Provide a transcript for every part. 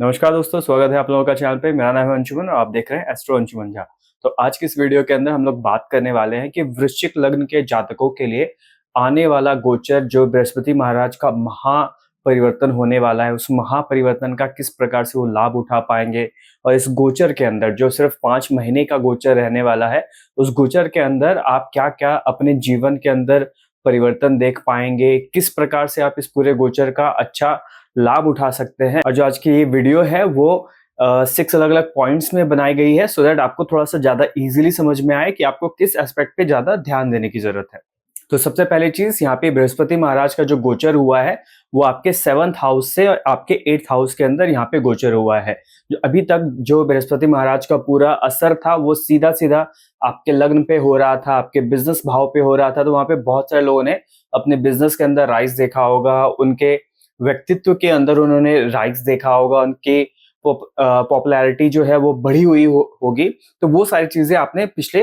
नमस्कार दोस्तों, स्वागत है आप लोगों का चैनल पे। मेरा नाम है अंशुमन और आप देख रहे हैं एस्ट्रो अंशुमन झा। तो आज की इस वीडियो के अंदर हम लोग बात करने वाले हैं कि वृश्चिक लग्न के जातकों के लिए आने वाला गोचर जो बृहस्पति महाराज का महा परिवर्तन होने वाला है, उस महापरिवर्तन का किस प्रकार से वो लाभ उठा पाएंगे। और इस गोचर के अंदर जो सिर्फ 5 महीने का गोचर रहने वाला है, उस गोचर के अंदर आप क्या क्या अपने जीवन के अंदर परिवर्तन देख पाएंगे, किस प्रकार से आप इस पूरे गोचर का अच्छा लाभ उठा सकते हैं। और जो आज की ये वीडियो है वो 6 अलग अलग पॉइंट्स में बनाई गई है, सो दैट आपको थोड़ा सा ज्यादा इजीली समझ में आए कि आपको किस एस्पेक्ट पे ज्यादा ध्यान देने की जरूरत है। तो सबसे पहले चीज, यहाँ पे बृहस्पति महाराज का जो गोचर हुआ है वो आपके 7th हाउस से और आपके 8th हाउस के अंदर यहाँ पे गोचर हुआ है। जो अभी तक जो बृहस्पति महाराज का पूरा असर था वो सीधा सीधा आपके लग्न पे हो रहा था, आपके बिजनेस भाव पे हो रहा था। तो वहां पे बहुत सारे लोगों ने अपने बिजनेस के अंदर राइज देखा होगा, उनके व्यक्तित्व के अंदर उन्होंने राइज देखा होगा, उनकी पॉपुलैरिटी जो है वो बढ़ी हुई होगी। तो वो सारी चीजें आपने पिछले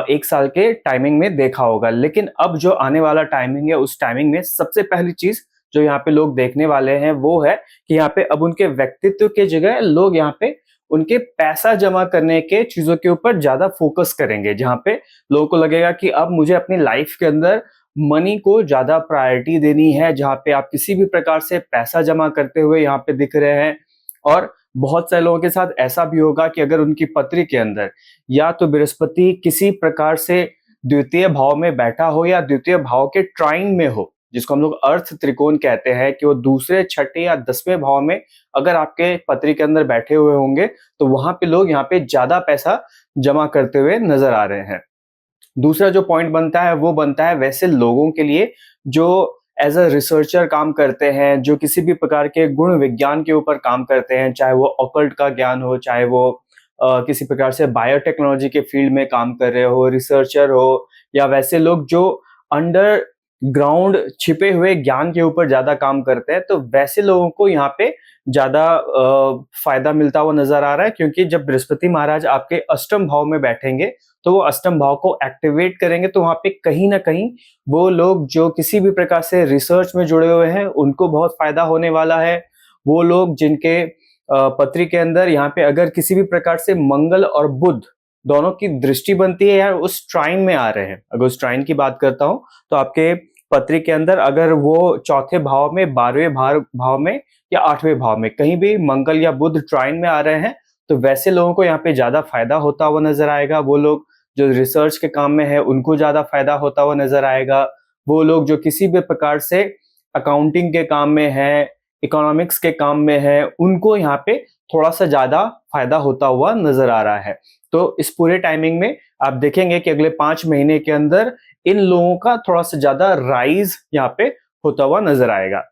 1 साल के टाइमिंग में देखा होगा। लेकिन अब जो आने वाला टाइमिंग है, उस टाइमिंग में सबसे पहली चीज जो यहाँ पे लोग देखने वाले हैं वो है कि यहाँ पे अब उनके व्यक्तित्व के जगह लोग यहाँ पे उनके पैसा जमा करने के चीजों के ऊपर ज्यादा फोकस करेंगे। जहाँ पे लोगों को लगेगा कि अब मुझे अपनी लाइफ के अंदर मनी को ज्यादा प्रायोरिटी देनी है, जहाँ पे आप किसी भी प्रकार से पैसा जमा करते हुए यहाँ पे दिख रहे हैं। और बहुत सारे लोगों के साथ ऐसा भी होगा कि अगर उनकी पत्री के अंदर या तो बृहस्पति किसी प्रकार से द्वितीय भाव में बैठा हो या द्वितीय भाव के ट्राइन में हो, जिसको हम लोग अर्थ त्रिकोण कहते हैं, कि वो दूसरे, छठे या 10वें भाव में अगर आपके पत्री के अंदर बैठे हुए होंगे तो वहां पे लोग यहाँ पे ज्यादा पैसा जमा करते हुए नजर आ रहे हैं। दूसरा जो पॉइंट बनता है वो बनता है वैसे लोगों के लिए जो एज अ रिसर्चर काम करते हैं, जो किसी भी प्रकार के गुण विज्ञान के ऊपर काम करते हैं, चाहे वो ऑकल्ट का ज्ञान हो, चाहे वो किसी प्रकार से बायोटेक्नोलॉजी के फील्ड में काम कर रहे हो, रिसर्चर हो, या वैसे लोग जो अंडर ग्राउंड छिपे हुए ज्ञान के ऊपर ज्यादा काम करते हैं। तो वैसे लोगों को यहाँ पे ज्यादा फायदा मिलता हुआ नजर आ रहा है, क्योंकि जब बृहस्पति महाराज आपके अष्टम भाव में बैठेंगे तो वो अष्टम भाव को एक्टिवेट करेंगे। तो वहां पे कहीं ना कहीं वो लोग जो किसी भी प्रकार से रिसर्च में जुड़े हुए हैं उनको बहुत फायदा होने वाला है। वो लोग जिनके पत्री के अंदर यहाँ पे अगर किसी भी प्रकार से मंगल और बुध दोनों की दृष्टि बनती है, यार उस ट्राइन में आ रहे हैं, अगर उस ट्राइन की बात करता हूं तो आपके पत्री के अंदर अगर वो चौथे भाव में, 12वें भाव में या 8वें भाव में कहीं भी मंगल या बुध ट्राइन में आ रहे हैं, तो वैसे लोगों को यहाँ पे ज्यादा फायदा होता हुआ नजर आएगा। वो लोग जो रिसर्च के काम में है उनको ज्यादा फायदा होता हुआ नजर आएगा। वो लोग जो किसी भी प्रकार से अकाउंटिंग के काम में है, इकोनॉमिक्स के काम में है, उनको यहाँ पे थोड़ा सा ज्यादा फायदा होता हुआ नजर आ रहा है। तो इस पूरे टाइमिंग में आप देखेंगे कि अगले 5 महीने के अंदर इन लोगों का थोड़ा सा ज्यादा राइज यहाँ पे होता हुआ नजर आएगा।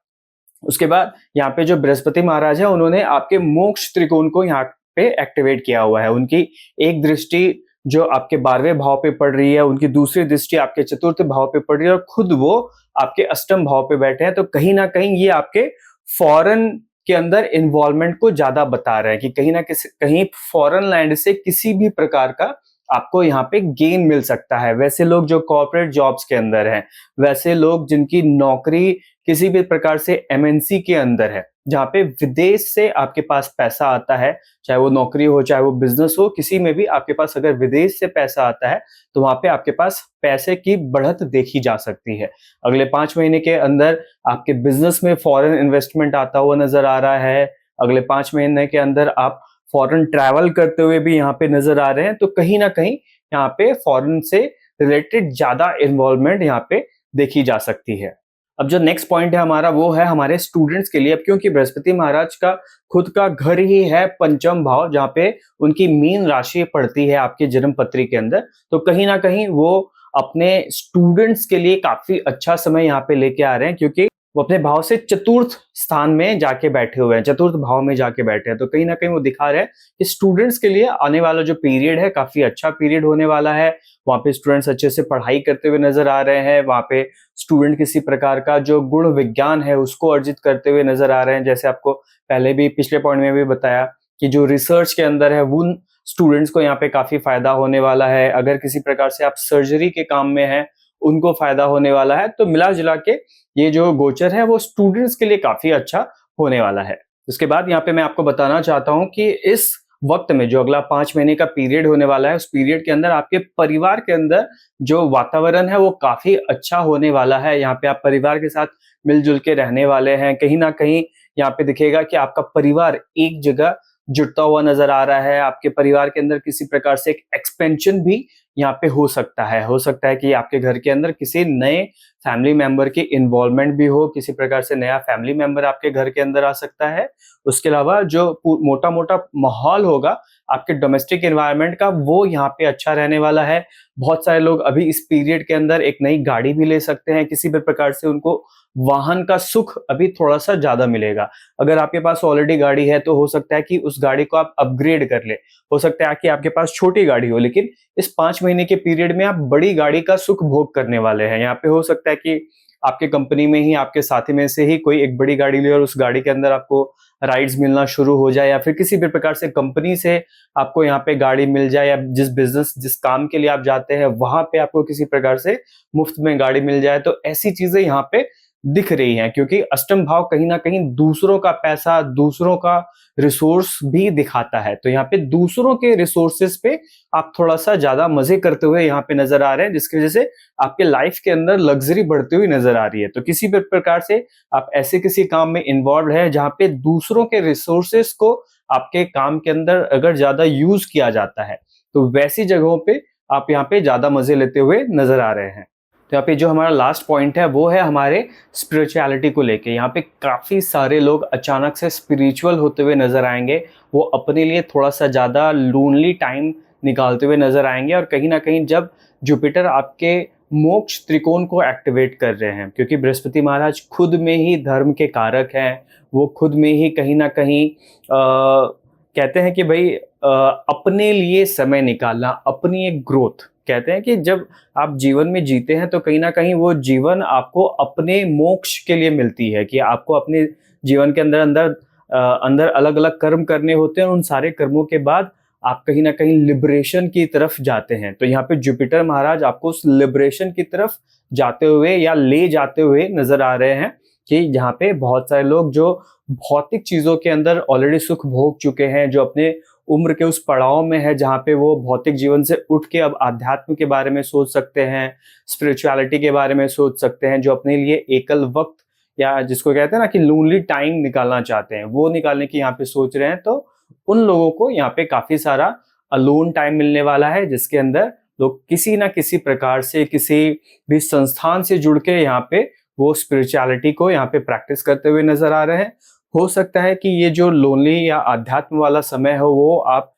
उसके बाद यहाँ पे जो बृहस्पति महाराज है उन्होंने आपके मोक्ष त्रिकोण को यहाँ पे एक्टिवेट किया हुआ है। उनकी एक दृष्टि जो आपके 12वें भाव पे पड़ रही है, उनकी दूसरी दृष्टि आपके चतुर्थ भाव पे पड़ रही है, और खुद वो आपके अष्टम भाव पे बैठे हैं। तो कहीं ना कहीं ये आपके फॉरेन के अंदर इन्वॉल्वमेंट को ज्यादा बता रहे हैं कि कहीं ना कहीं फॉरेन लैंड से किसी भी प्रकार का आपको यहाँ पे गेन मिल सकता है। वैसे लोग जो कॉर्पोरेट जॉब्स के अंदर हैं, वैसे लोग जिनकी नौकरी किसी भी प्रकार से एमएनसी के अंदर है, जहाँ पे विदेश से आपके पास पैसा आता है, चाहे वो नौकरी हो चाहे वो बिजनेस हो, किसी में भी आपके पास अगर विदेश से पैसा आता है तो वहां पे आपके पास पैसे की बढ़त देखी जा सकती है। अगले 5 महीने के अंदर आपके बिजनेस में फॉरेन इन्वेस्टमेंट आता हुआ नजर आ रहा है। अगले 5 महीने के अंदर आप फॉरेन ट्रैवल करते हुए भी यहाँ पे नजर आ रहे हैं। तो कहीं ना कहीं यहाँ पे फॉरेन से रिलेटेड ज्यादा इन्वॉल्वमेंट यहाँ पे देखी जा सकती है। अब जो नेक्स्ट पॉइंट है हमारा वो है हमारे स्टूडेंट्स के लिए। अब क्योंकि बृहस्पति महाराज का खुद का घर ही है पंचम भाव, जहाँ पे उनकी मीन राशि पड़ती है आपके जन्म पत्री के अंदर, तो कहीं ना कहीं वो अपने स्टूडेंट्स के लिए काफी अच्छा समय यहाँ पे लेके आ रहे हैं, क्योंकि वो अपने भाव से चतुर्थ स्थान में जाके बैठे हुए हैं, चतुर्थ भाव में जाके बैठे हैं। तो कहीं ना कहीं वो दिखा रहे हैं कि स्टूडेंट्स के लिए आने वाला जो पीरियड है काफी अच्छा पीरियड होने वाला है। वहाँ पे स्टूडेंट्स अच्छे से पढ़ाई करते हुए नजर आ रहे हैं। वहाँ पे स्टूडेंट किसी प्रकार का जो गुण विज्ञान है उसको अर्जित करते हुए नजर आ रहे हैं। जैसे आपको पहले भी पिछले पॉइंट में भी बताया कि जो रिसर्च के अंदर है उन स्टूडेंट्स को यहाँ पे काफी फायदा होने वाला है। अगर किसी प्रकार से आप सर्जरी के काम में है उनको फायदा होने वाला है। तो मिला जुला के ये जो गोचर है वो स्टूडेंट्स के लिए काफी अच्छा होने वाला है। उसके बाद यहाँ पे मैं आपको बताना चाहता हूँ कि इस वक्त में जो अगला 5 महीने का पीरियड होने वाला है, उस पीरियड के अंदर आपके परिवार के अंदर जो वातावरण है वो काफी अच्छा होने वाला है। यहाँ पे आप परिवार के साथ मिलजुल के रहने वाले हैं। कहीं ना कहीं यहाँ पे दिखेगा कि आपका परिवार एक जगह जुड़ता हुआ नजर आ रहा है। आपके परिवार के अंदर किसी प्रकार से एक एक्सपेंशन भी यहाँ पे हो सकता है। हो सकता है कि आपके घर के अंदर किसी नए फैमिली मेंबर की इन्वॉल्वमेंट भी हो, किसी प्रकार से नया फैमिली मेंबर आपके घर के अंदर आ सकता है। उसके अलावा जो मोटा मोटा माहौल होगा आपके डोमेस्टिक एनवायरनमेंट का, वो यहाँ पे अच्छा रहने वाला है। बहुत सारे लोग अभी इस पीरियड के अंदर एक नई गाड़ी भी ले सकते हैं। किसी भी प्रकार से उनको वाहन का सुख अभी थोड़ा सा ज्यादा मिलेगा। अगर आपके पास ऑलरेडी गाड़ी है तो हो सकता है कि उस गाड़ी को आप अपग्रेड कर ले। हो सकता है कि आपके पास छोटी गाड़ी हो, लेकिन इस 5 महीने के पीरियड में आप बड़ी गाड़ी का सुख भोग करने वाले हैं। यहाँ पे हो सकता है कि आपके कंपनी में ही आपके साथी में से ही कोई एक बड़ी गाड़ी ले और उस गाड़ी के अंदर आपको राइड्स मिलना शुरू हो जाए, या फिर किसी भी प्रकार से कंपनी से आपको यहाँ पे गाड़ी मिल जाए, या जिस बिजनेस जिस काम के लिए आप जाते हैं वहां पे आपको किसी प्रकार से मुफ्त में गाड़ी मिल जाए। तो ऐसी चीजें यहाँ पे दिख रही हैं, क्योंकि अष्टम भाव कहीं ना कहीं दूसरों का पैसा, दूसरों का रिसोर्स भी दिखाता है। तो यहाँ पे दूसरों के रिसोर्सेस पे आप थोड़ा सा ज्यादा मजे करते हुए यहाँ पे नजर आ रहे हैं, जिसकी वजह से आपके लाइफ के अंदर लग्जरी बढ़ती हुई नजर आ रही है। तो किसी भी प्रकार से आप ऐसे किसी काम में इन्वॉल्व है जहां पे दूसरों के रिसोर्सेस को आपके काम के अंदर अगर ज्यादा यूज किया जाता है, तो वैसी जगहों पे आप यहाँ पे ज्यादा मजे लेते हुए नजर आ रहे हैं। तो यहाँ पे जो हमारा लास्ट पॉइंट है वो है हमारे स्पिरिचुअलिटी को लेके। यहाँ पे काफी सारे लोग अचानक से स्पिरिचुअल होते हुए नजर आएंगे। वो अपने लिए थोड़ा सा ज्यादा लोनली टाइम निकालते हुए नजर आएंगे, और कहीं ना कहीं जब जुपिटर आपके मोक्ष त्रिकोण को एक्टिवेट कर रहे हैं, क्योंकि बृहस्पति महाराज खुद में ही धर्म के कारक हैं। वो खुद में ही कहीं ना कहीं कहते हैं कि भाई अपने लिए समय निकालना, अपनी एक ग्रोथ। कहते हैं कि जब आप जीवन में जीते हैं तो कहीं ना कहीं वो जीवन आपको अपने मोक्ष के लिए मिलती है, कि आपको अपने जीवन के अंदर अलग अलग कर्म करने होते हैं। उन सारे कर्मों के बाद आप कहीं ना कहीं लिबरेशन की तरफ जाते हैं। तो यहाँ पे जुपिटर महाराज आपको उस लिबरेशन की तरफ जाते हुए या ले जाते हुए नजर आ रहे हैं, कि यहाँ पे बहुत सारे लोग जो भौतिक चीजों के अंदर ऑलरेडी सुख भोग चुके हैं, जो अपने उम्र के उस पड़ाव में है जहाँ पे वो भौतिक जीवन से उठ के अब आध्यात्म के बारे में सोच सकते हैं, स्पिरिचुअलिटी के बारे में सोच सकते हैं, जो अपने लिए एकल वक्त या जिसको कहते हैं ना कि लोनली टाइम निकालना चाहते हैं, वो निकालने की यहाँ पे सोच रहे हैं। तो उन लोगों को यहाँ पे काफी सारा अलोन टाइम मिलने वाला है, जिसके अंदर लोग किसी ना किसी प्रकार से किसी भी संस्थान से जुड़ के यहाँ पे वो स्पिरिचुअलिटी को यहाँ पे प्रैक्टिस करते हुए नजर आ रहे हैं। हो सकता है कि ये जो लोनली या अध्यात्म वाला समय हो वो आप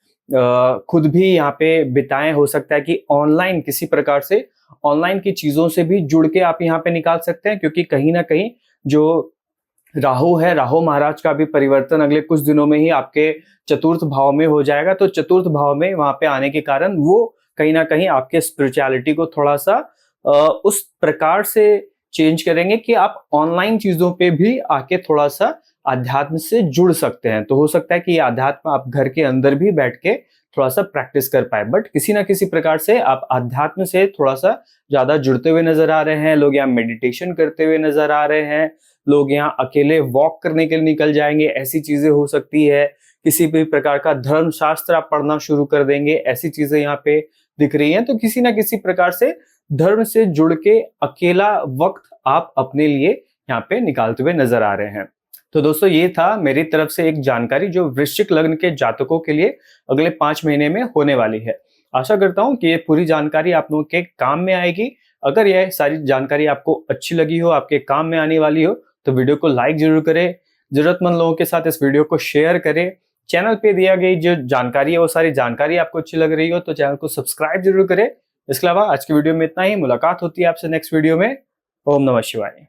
खुद भी यहाँ पे बिताएं। हो सकता है कि ऑनलाइन किसी प्रकार से ऑनलाइन की चीजों से भी जुड़ के आप यहाँ पे निकाल सकते हैं, क्योंकि कहीं ना कहीं जो राहु है, राहु महाराज का भी परिवर्तन अगले कुछ दिनों में ही आपके चतुर्थ भाव में हो जाएगा। तो चतुर्थ भाव में वहां पे आने के कारण वो कहीं ना कहीं आपके स्पिरिचुअलिटी को थोड़ा सा उस प्रकार से चेंज करेंगे कि आप ऑनलाइन चीजों पे भी आके थोड़ा सा अध्यात्म से जुड़ सकते हैं। तो हो सकता है कि ये अध्यात्म आप घर के अंदर भी बैठ के थोड़ा सा प्रैक्टिस कर पाए, बट किसी ना किसी प्रकार से आप अध्यात्म से थोड़ा सा ज्यादा जुड़ते हुए नजर आ रहे हैं। लोग यहाँ मेडिटेशन करते हुए नजर आ रहे हैं, लोग यहाँ अकेले वॉक करने के लिए निकल जाएंगे, ऐसी चीजें हो सकती है। किसी भी प्रकार का धर्मशास्त्र आप पढ़ना शुरू कर देंगे, ऐसी चीजें यहाँ पे दिख रही हैं। तो किसी ना किसी प्रकार से धर्म से जुड़ के अकेला वक्त आप अपने लिए यहाँ पे निकालते हुए नजर आ रहे हैं। तो दोस्तों ये था मेरी तरफ से एक जानकारी जो वृश्चिक लग्न के जातकों के लिए अगले 5 महीने में होने वाली है। आशा करता हूं कि ये पूरी जानकारी आप लोगों के काम में आएगी। अगर यह सारी जानकारी आपको अच्छी लगी हो, आपके काम में आने वाली हो, तो वीडियो को लाइक जरूर करें, जरूरतमंद लोगों के साथ इस वीडियो को शेयर करें। चैनल पे दिया गई जो जानकारी है वो सारी जानकारी आपको अच्छी लग रही हो तो चैनल को सब्सक्राइब जरूर करें। इसके अलावा आज की वीडियो में इतना ही। मुलाकात होती है आपसे नेक्स्ट वीडियो में। ओम नमः शिवाय।